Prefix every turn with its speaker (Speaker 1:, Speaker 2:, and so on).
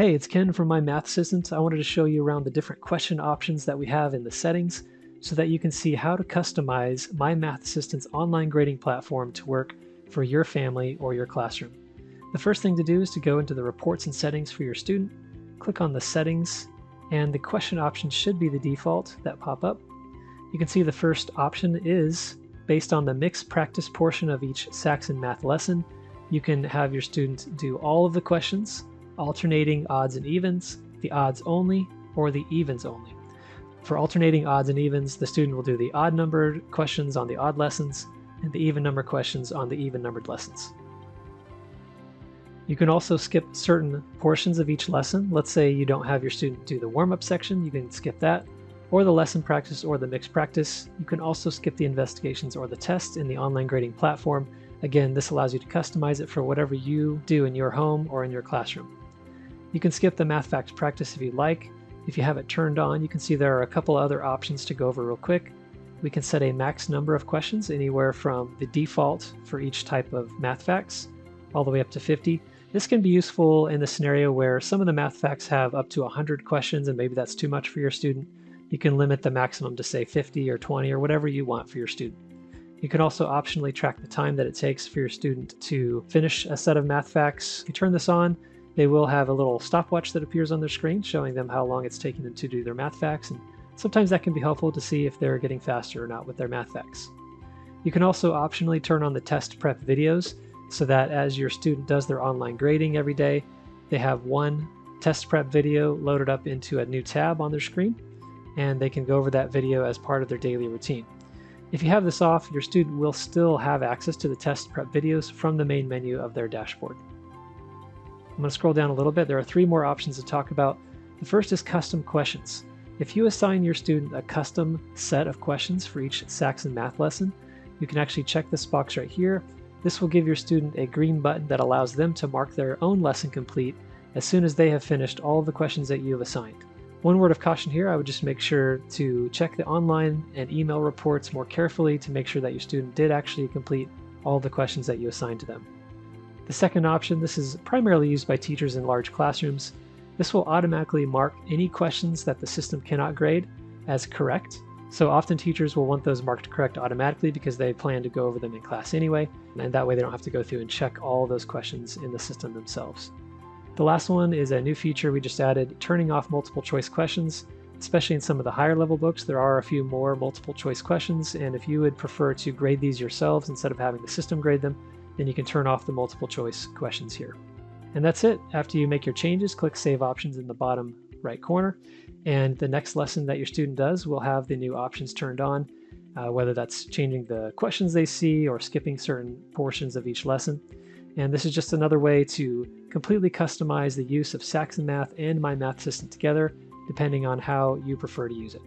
Speaker 1: Hey, it's Ken from My Math Assistant. I wanted to show you around the different question options that we have in the settings so that you can see how to customize My Math Assistant's online grading platform to work for your family or your classroom. The first thing to do is to go into the reports and settings for your student, click on the settings, and the question options should be the default that pop up. You can see the first option is based on the mixed practice portion of each Saxon Math lesson. You can have your student do all of the questions, alternating odds and evens, the odds only, or the evens only. For alternating odds and evens, the student will do the odd numbered questions on the odd lessons and the even number questions on the even numbered lessons. You can also skip certain portions of each lesson. Let's say you don't have your student do the warm-up section, you can skip that, or the lesson practice or the mixed practice. You can also skip the investigations or the tests in the online grading platform. Again, this allows you to customize it for whatever you do in your home or in your classroom. You can skip the math facts practice if you like. If you have it turned on, you can see there are a couple other options to go over real quick. We can set a max number of questions, anywhere from the default for each type of math facts, all the way up to 50. This can be useful in the scenario where some of the math facts have up to 100 questions and maybe that's too much for your student. You can limit the maximum to say 50 or 20 or whatever you want for your student. You can also optionally track the time that it takes for your student to finish a set of math facts. If you turn this on, they will have a little stopwatch that appears on their screen showing them how long it's taking them to do their math facts, and sometimes that can be helpful to see if they're getting faster or not with their math facts. You can also optionally turn on the test prep videos so that as your student does their online grading every day, they have one test prep video loaded up into a new tab on their screen, and they can go over that video as part of their daily routine. If you have this off, your student will still have access to the test prep videos from the main menu of their dashboard. I'm going to scroll down a little bit. There are 3 more options to talk about. The first is custom questions. If you assign your student a custom set of questions for each Saxon Math lesson, you can actually check this box right here. This will give your student a green button that allows them to mark their own lesson complete as soon as they have finished all of the questions that you have assigned. One word of caution here, I would just make sure to check the online and email reports more carefully to make sure that your student did actually complete all the questions that you assigned to them. The second option, this is primarily used by teachers in large classrooms. This will automatically mark any questions that the system cannot grade as correct. So often teachers will want those marked correct automatically because they plan to go over them in class anyway, and that way they don't have to go through and check all those questions in the system themselves. The last one is a new feature we just added, turning off multiple choice questions. Especially in some of the higher level books, there are a few more multiple choice questions, and if you would prefer to grade these yourselves instead of having the system grade them, then you can turn off the multiple choice questions here. And that's it. After you make your changes, click Save Options in the bottom right corner, and the next lesson that your student does will have the new options turned on, whether that's changing the questions they see or skipping certain portions of each lesson. And this is just another way to completely customize the use of Saxon Math and My Math Assistant together, depending on how you prefer to use it.